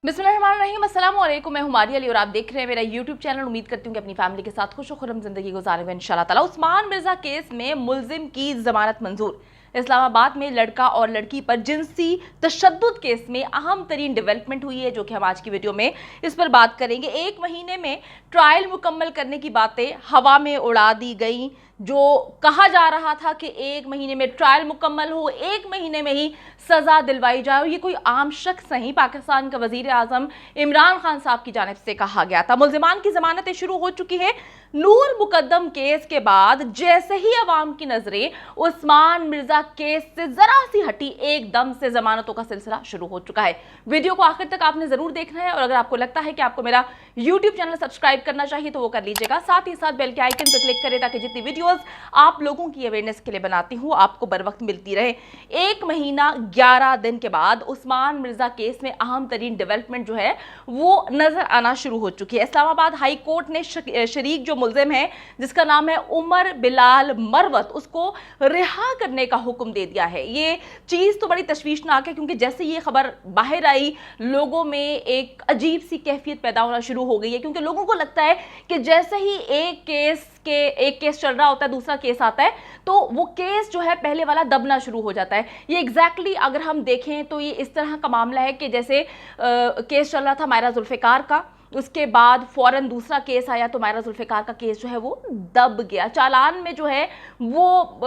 बिस्मिल्लाहिर्रहमानिर्रहीम, अस्सलाम वालेकुम। मैं हूं मारिया अली और आप देख रहे हैं मेरा यूट्यूब चैनल। उम्मीद करती हूं कि अपनी फैमिली के साथ खुश खुर्रम जिंदगी गुजारेंगे इंशाल्लाह ताला। उस्मान मिर्जा केस में मुलजिम की जमानत मंजूर। इस्लामाबाद में लड़का और लड़की पर जिनसी तशद्दुद केस में अहम तरीन डेवलपमेंट हुई है, जो कि हम आज की वीडियो में इस पर बात करेंगे। 1 महीने में ट्रायल मुकम्मल करने की बातें हवा में उड़ा दी गई। जो कहा जा रहा था कि 1 महीने में ट्रायल मुकम्मल हो, 1 महीने में ही सजा दिलवाई जाए, ये कोई आम शख्स नहीं, पाकिस्तान का वजीर आजम इमरान खान साहब की जानिब से कहा गया था। मुल्जिमान की जमानतें शुरू हो चुकी है। नूर मुकद्दम केस के बाद जैसे ही अवाम की नजरें उस्मान मिर्जा केस से जरा सी हटी, एकदम से जमानतों का सिलसिला शुरू हो चुका है। वीडियो को आखिर तक आपने जरूर देखना है और अगर आपको लगता है कि आपको मेरा यूट्यूब चैनल सब्सक्राइब करना चाहिए तो वो कर लीजिएगा। साथ ही साथ बेल के आइकन पर क्लिक करें ताकि जितनी वीडियोस आप लोगों की अवेयरनेस के लिए बनाती हूँ आपको बर वक्त मिलती रहे। 1 महीना 11 दिन के बाद उस्मान मिर्जा केस में अहम तरीन डेवलपमेंट जो है वो नजर आना शुरू हो चुकी है। इस्लामाबाद हाई कोर्ट ने शरीक जो मुल्जिम है, जिसका नाम है उमर बिलाल मरवत, उसको रिहा करने का हुक्म दे दिया है। ये चीज तो बड़ी तशवीशनाक है क्योंकि जैसे ये खबर बाहर आई, लोगों में एक अजीब सी कैफियत पैदा होना शुरू हो गई है, क्योंकि लोगों को लगता है कि जैसे ही एक केस चल रहा होता है, दूसरा केस आता है, तो वो केस जो है पहले वाला दबना शुरू हो जाता है। ये एग्जैक्टली अगर हम देखें तो ये इस तरह का मामला है कि जैसे केस चल रहा था मायरा जुल्फिकार का, उसके बाद फौरन दूसरा केस आया तो मायरा जुल्फिकार का केस जो है वो दब गया। चालान में जो है वो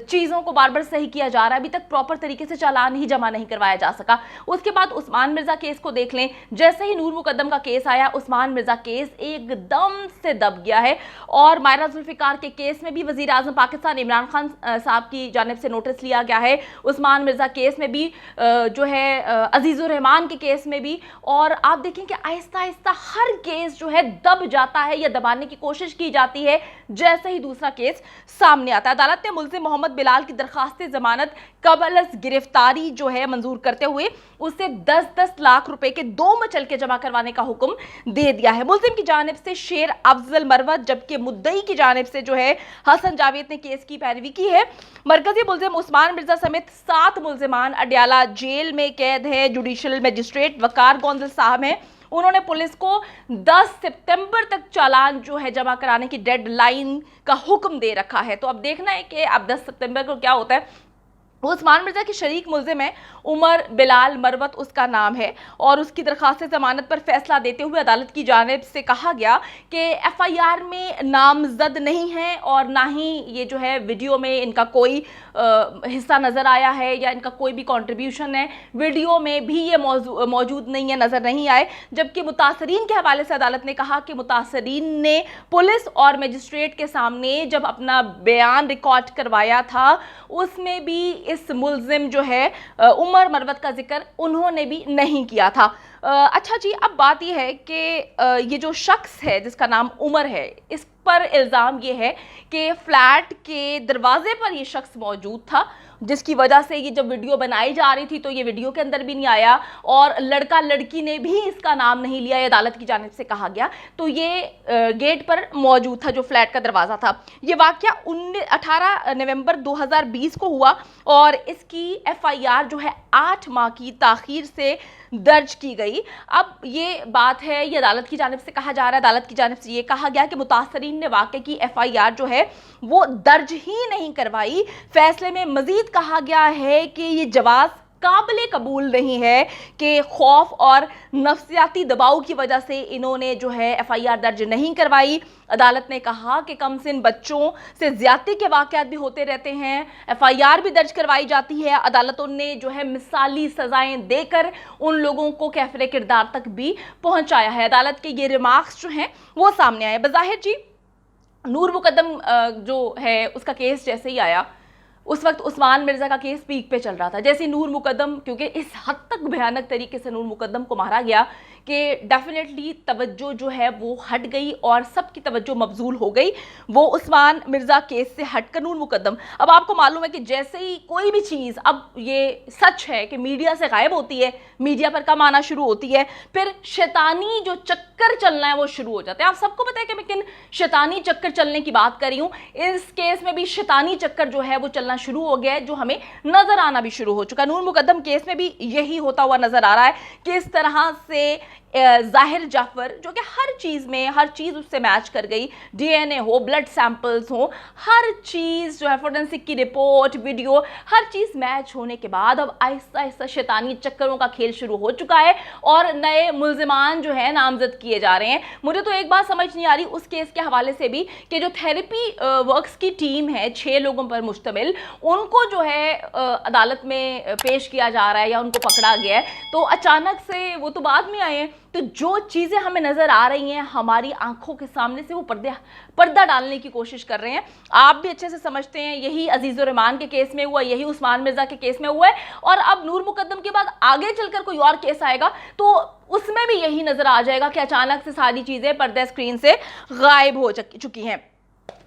चीज़ों को बार बार सही किया जा रहा है, अभी तक प्रॉपर तरीके से चालान ही जमा नहीं करवाया जा सका। उसके बाद उस्मान मिर्जा केस को देख लें, जैसे ही नूर मुकद्दम का केस आया, उस्मान मिर्जा केस एकदम से दब गया है। और मायरा जुल्फिकार के केस में भी वजीर आजम पाकिस्तान इमरान खान साहब की जानिब से नोटिस लिया गया है। उस्मान मिर्जा केस में भी जो है अजीजुर रहमान के केस में भी। और आप देखें कि आहिस्ता आहिस्ता हर केस जो है दब जाता है या दबाने की कोशिश की जाती है जैसे ही दूसरा केस सामने आता है। अदालत ने मुल्जिम मोहम्मद बिलाल की दरखास्त जमानत कबल गिरफ्तारी जो है मंजूर करते हुए उसे 10-10 लाख रुपए के 2 मचल के जमा करवाने का हुक्म दे दिया है। मुल्जिम की जानिब से शेर अफजल मरवत, जबकि मुद्दई की जानिब से जो है हसन जावेद ने केस की पैरवी की है। मरकजी मुल्जिम उस्मान मिर्जा समेत 7 मुल्जिमान अडयाला जेल में कैद है। जुडिशल मजिस्ट्रेट वकार गोंजल साहब हैं, उन्होंने पुलिस को 10 सितंबर तक चालान जो है जमा कराने की डेडलाइन का हुक्म दे रखा है। तो अब देखना है कि अब 10 सितंबर को क्या होता है। उस्मान मिर्जा की शरीक मुल्जिम है उमर बिलाल मरवत, उसका नाम है, और उसकी दरखास्त जमानत पर फैसला देते हुए अदालत की जानिब से कहा गया कि FIR में नामजद नहीं है और ना ही ये जो है वीडियो में इनका कोई हिस्सा नज़र आया है या इनका कोई भी कंट्रीब्यूशन है, वीडियो में भी ये मौजूद नहीं है, नज़र नहीं आए। जबकि मुतासरीन के हवाले से अदालत ने कहा कि मुतासरीन ने पुलिस और मजिस्ट्रेट के सामने जब अपना बयान रिकॉर्ड करवाया था उसमें भी इस मुल्जिम जो है उमर मरवत का जिक्र उन्होंने भी नहीं किया था। अच्छा जी, अब बात यह है कि ये जो शख्स है जिसका नाम उमर है, इस पर इल्ज़ाम ये है कि फ्लैट के दरवाजे पर ये शख्स मौजूद था, जिसकी वजह से ये जब वीडियो बनाई जा रही थी तो ये वीडियो के अंदर भी नहीं आया और लड़का लड़की ने भी इसका नाम नहीं लिया, ये अदालत की जानिब से कहा गया। तो ये गेट पर मौजूद था जो फ्लैट का दरवाज़ा था। ये वाक़या 18 नवंबर 2020 को हुआ और इसकी FIR जो है 8 माह की ताख़ीर से दर्ज की गई। अब ये बात है, ये अदालत की जानिब से कहा जा रहा है, अदालत की जानिब से ये कहा गया कि मुतासरीन ने वाक़े की FIR जो है वो दर्ज ही नहीं करवाई। फैसले में मजीद कहा गया है कि ये जवाब काबिल कबूल नहीं है कि खौफ और नफ्सियाती दबाव की वजह से इन्होंने जो है FIR दर्ज नहीं करवाई। अदालत ने कहा कि कम सिन बच्चों से ज्यादती के वाक़यात भी होते रहते हैं, FIR भी दर्ज करवाई जाती है। अदालतों ने जो है मिसाली सजाएं देकर उन लोगों को कैफरे किरदार तक भी पहुंचाया है। अदालत के ये रिमार्क्स जो हैं वो सामने आए। बज़ाहिर जी नूर मुकद्दम जो है उसका केस जैसे ही आया उस वक्त उस्मान मिर्जा का केस पीक पे चल रहा था। जैसे नूर मुकद्दम, क्योंकि इस हद तक भयानक तरीके से नूर मुकद्दम को मारा गया कि डेफिनेटली तवज्जो जो है वो हट गई और सबकी तवज्जो मबजूल हो गई वो उस्मान मिर्जा केस से हटकर नूर मुकद्दम। अब आपको मालूम है कि जैसे ही कोई भी चीज़, अब ये सच है कि मीडिया से गायब होती है, मीडिया पर कम आना शुरू होती है, फिर शैतानी जो चक्कर चलना है वो शुरू हो जाता है। आप सबको पता है कि मैं किन शैतानी चक्कर चलने की बात कर रही हूँ। इस केस में भी शैतानी चक्कर जो है वो चलना शुरू हो गया है, जो हमें नजर आना भी शुरू हो चुका है। नूर मुकद्दम केस में भी यही होता हुआ नजर आ रहा है। किस तरह से जाहिर जाफर, जो कि हर चीज़ में हर चीज़ उससे मैच कर गई, डीएनए हो, ब्लड सैंपल्स हो, हर चीज़ जो है, फोरेंसिक की रिपोर्ट, वीडियो, हर चीज़ मैच होने के बाद अब आहिस्ता आहिस्ता शैतानी चक्करों का खेल शुरू हो चुका है और नए मुल्जिमान जो है नामजद किए जा रहे हैं। मुझे तो एक बात समझ नहीं आ रही उस केस के हवाले से भी कि जो थेरेपी वर्क्स की टीम है 6 लोगों पर मुश्तमिल, उनको जो है अदालत में पेश किया जा रहा है या उनको पकड़ा गया है, तो अचानक से वो तो बाद में आए हैं। तो जो चीज़ें हमें नज़र आ रही हैं हमारी आंखों के सामने से, वो पर्दा डालने की कोशिश कर रहे हैं। आप भी अच्छे से समझते हैं, यही अजीज़ुर रहमान के केस में हुआ, यही उस्मान मिर्ज़ा के केस में हुआ है, और अब नूर मुकद्दम के बाद आगे चलकर कोई और केस आएगा तो उसमें भी यही नज़र आ जाएगा कि अचानक से सारी चीज़ें पर्दे स्क्रीन से गायब हो चुकी हैं।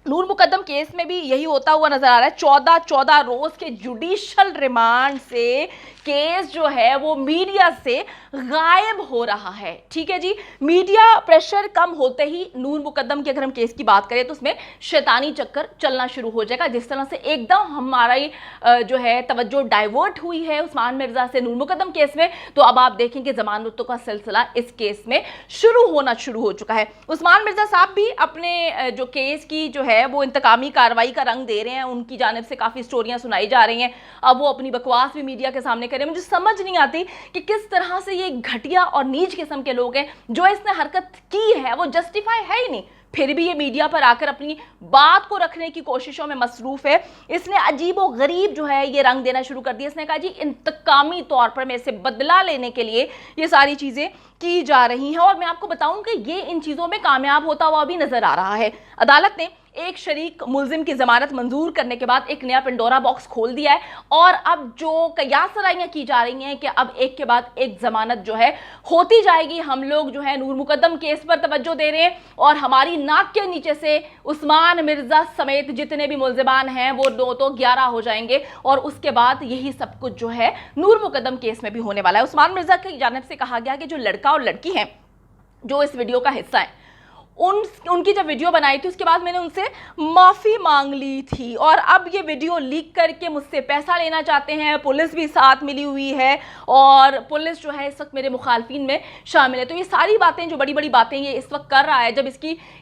नूर मुकद्दम केस में भी यही होता हुआ नजर आ रहा है। 14 रोज के जुडिशल रिमांड से केस जो है वो मीडिया से गायब हो रहा है। ठीक है जी, मीडिया प्रेशर कम होते ही नूर मुकद्दम की अगर हम केस की बात करें तो उसमें शैतानी चक्कर चलना शुरू हो जाएगा। जिस तरह से एकदम हमारा जो है तवज्जो डाइवर्ट हुई है उस्मान मिर्जा से नूर मुकद्दम केस में, तो अब आप देखेंगे जमानतों का सिलसिला इस केस में शुरू हो चुका है। उस्मान मिर्जा साहब भी अपने जो केस की जो है वो इंतकामी कार्रवाई का रंग दे रहे हैं, उनकी जानिब से काफ़ी स्टोरियां सुनाई जा रही हैं। अब वो अपनी बकवास भी मीडिया के सामने करें। मुझे समझ नहीं आती कि किस तरह से ये घटिया और नीच किस्म के लोग हैं। जो इसने हरकत की है वो जस्टिफाई है ही नहीं, फिर भी ये मीडिया पर आकर अपनी बात को रखने की कोशिशों में मसरूफ है। इसने अजीबो गरीब जो है ये रंग देना शुरू कर दिया। इसने कहा जी इंतकामी तौर पर मेरे से बदला लेने के लिए ये सारी चीज़ें की जा रही हैं, और मैं आपको बताऊं कि ये इन चीज़ों में कामयाब होता हुआ भी नजर आ रहा है। अदालत ने एक शरीक मुल्जिम की जमानत मंजूर करने के बाद एक नया पिंडोरा बॉक्स खोल दिया है, और अब जो कयासराइयां की जा रही हैं कि अब एक के बाद एक जमानत जो है होती जाएगी। हम लोग जो है नूर मुकद्दम केस पर तवज्जो दे रहे हैं और हमारी नाक के नीचे से उस्मान मिर्जा समेत जितने भी मुल्जिमान हैं वो 2 तो 11 हो जाएंगे, और उसके बाद यही सब कुछ जो है नूर मुकद्दम केस में भी होने वाला है। उस्मान मिर्जा की जानिब से कहा गया कि जो लड़का और लड़की हैं जो इस वीडियो का हिस्सा है, उनकी जब वीडियो बनाई थी उसके बाद मैंने उनसे माफ़ी मांग ली थी, और अब ये वीडियो लीक करके मुझसे पैसा लेना चाहते हैं। पुलिस भी साथ मिली हुई है और पुलिस जो है इस वक्त मेरे मुखालफिन में शामिल है। तो ये सारी बातें, जो बड़ी बड़ी बातें ये इस वक्त कर रहा है, जब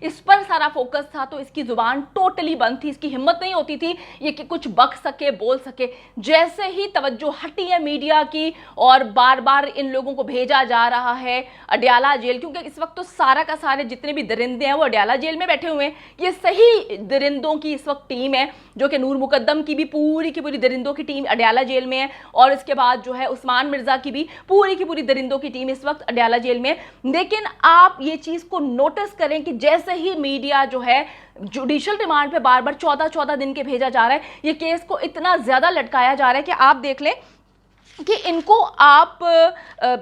इस पर सारा फोकस था तो इसकी ज़ुबान टोटली बंद थी, इसकी हिम्मत नहीं होती थी ये कि कुछ बक सके, बोल सके। जैसे ही तवज्जो हटी है मीडिया की और बार बार इन लोगों को भेजा जा रहा है अडयाला जेल, क्योंकि इस वक्त तो सारा का सारे जितने भी दरिंदे हैं वो अडयाला जेल में बैठे हुए हैं। ये सही दरिंदों की इस वक्त टीम है, जो कि नूर मुकद्दम की भी पूरी की पूरी दरिंदों की टीम अडयाला जेल में है, और इसके बाद जो है उस्मान मिर्जा की भी पूरी की पूरी दरिंदों की टीम इस वक्त अडयाला जेल में है। लेकिन आप ये चीज को नोटिस करें कि जैसे ही मीडिया जो है जुडिशल रिमांड पे बार बार 14 दिन के भेजा जा रहा है, ये केस को इतना ज्यादा लटकाया जा रहा है कि आप देख लें कि इनको आप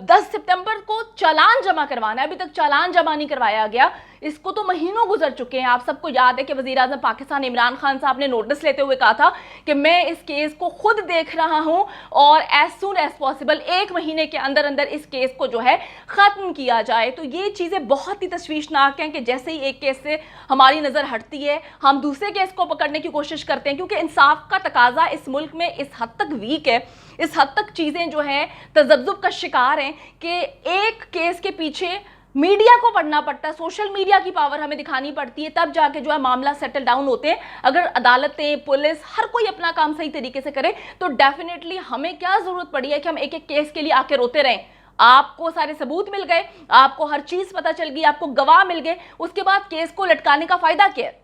10 सितंबर को चालान जमा करवाना है, अभी तक चालान जमा नहीं करवाया गया। इसको तो महीनों गुजर चुके हैं। आप सबको याद है कि वज़ीर आज़म पाकिस्तान इमरान खान साहब ने नोटिस लेते हुए कहा था कि मैं इस केस को खुद देख रहा हूं और एज सून एज पॉसिबल 1 महीने के अंदर अंदर इस केस को जो है ख़त्म किया जाए। तो ये चीज़ें बहुत ही तशवीशनाक हैं कि जैसे ही एक केस से हमारी नज़र हटती है हम दूसरे केस को पकड़ने की कोशिश करते हैं, क्योंकि इंसाफ का तकाजा इस मुल्क में इस हद तक वीक है, इस हद तक चीज़ें जो हैं तज़ब्ज़ुब का शिकार हैं कि एक केस के पीछे मीडिया को पढ़ना पड़ता है, सोशल मीडिया की पावर हमें दिखानी पड़ती है, तब जाके जो है मामला सेटल डाउन होते हैं। अगर अदालतें, पुलिस, हर कोई अपना काम सही तरीके से करे तो डेफिनेटली हमें क्या ज़रूरत पड़ी है कि हम एक एक केस के लिए आके रोते रहें। आपको सारे सबूत मिल गए, आपको हर चीज़ पता चल गई, आपको गवाह मिल गए, उसके बाद केस को लटकाने का फ़ायदा क्या है?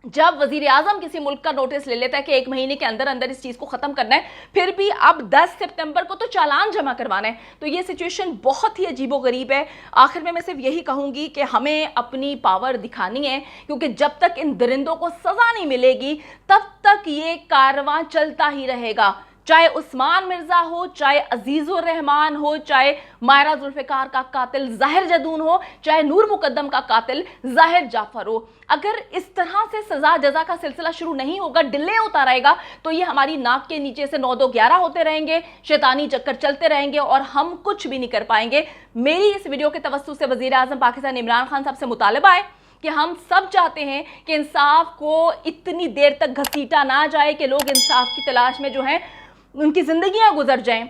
जब वजीर आजम किसी मुल्क का नोटिस ले लेता है कि 1 महीने के अंदर अंदर इस चीज़ को ख़त्म करना है, फिर भी अब 10 सितंबर को तो चालान जमा करवाना है, तो ये सिचुएशन बहुत ही अजीबोगरीब है। आखिर में मैं सिर्फ यही कहूँगी कि हमें अपनी पावर दिखानी है, क्योंकि जब तक इन दरिंदों को सज़ा नहीं मिलेगी तब तक ये कारवां चलता ही रहेगा। चाहे उस्मान मिर्जा हो, चाहे अजीजुर रहमान हो, चाहे मायरा जुल्फ़िकार का कातिल ज़ाहिर जदून हो, चाहे नूर मुकद्दम का कातिल ज़ाहिर जाफर हो, अगर इस तरह से सजा जजा का सिलसिला शुरू नहीं होगा, डिले होता रहेगा, तो ये हमारी नाक के नीचे से 9-2-11 होते रहेंगे, शैतानी चक्कर चलते रहेंगे और हम कुछ भी नहीं कर पाएंगे। मेरी इस वीडियो के तवज्जुह से वज़ीर आज़म पाकिस्तान इमरान खान साहब से मुतालबा है कि हम सब चाहते हैं कि इंसाफ को इतनी देर तक घसीटा ना जाए कि लोग इंसाफ की तलाश में जो है उनकी जिंदगियां गुजर जाएं।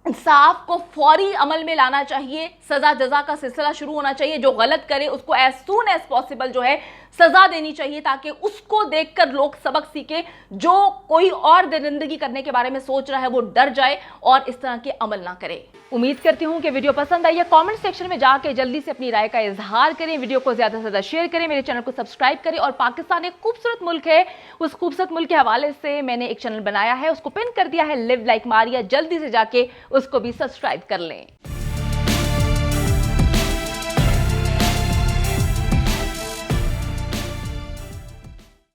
इंसाफ को फौरी अमल में लाना चाहिए, सजा जजा का सिलसिला शुरू होना चाहिए। जो गलत करे उसको एज सून एज पॉसिबल जो है सजा देनी चाहिए, ताकि उसको देखकर लोग सबक सीखे। जो कोई और दरिंदगी करने के बारे में सोच रहा है वो डर जाए और इस तरह के अमल ना करे। उम्मीद करती हूं कि वीडियो पसंद आई है। कमेंट सेक्शन में जाके जल्दी से अपनी राय का इजहार करें, वीडियो को ज्यादा से ज्यादा शेयर करें, मेरे चैनल को सब्सक्राइब करें। और पाकिस्तान एक खूबसूरत मुल्क है, उस खूबसूरत मुल्क के हवाले से मैंने एक चैनल बनाया है, उसको पिन कर दिया है, लिव लाइक मारिया। जल्दी से जाके उसको भी सब्सक्राइब कर लें।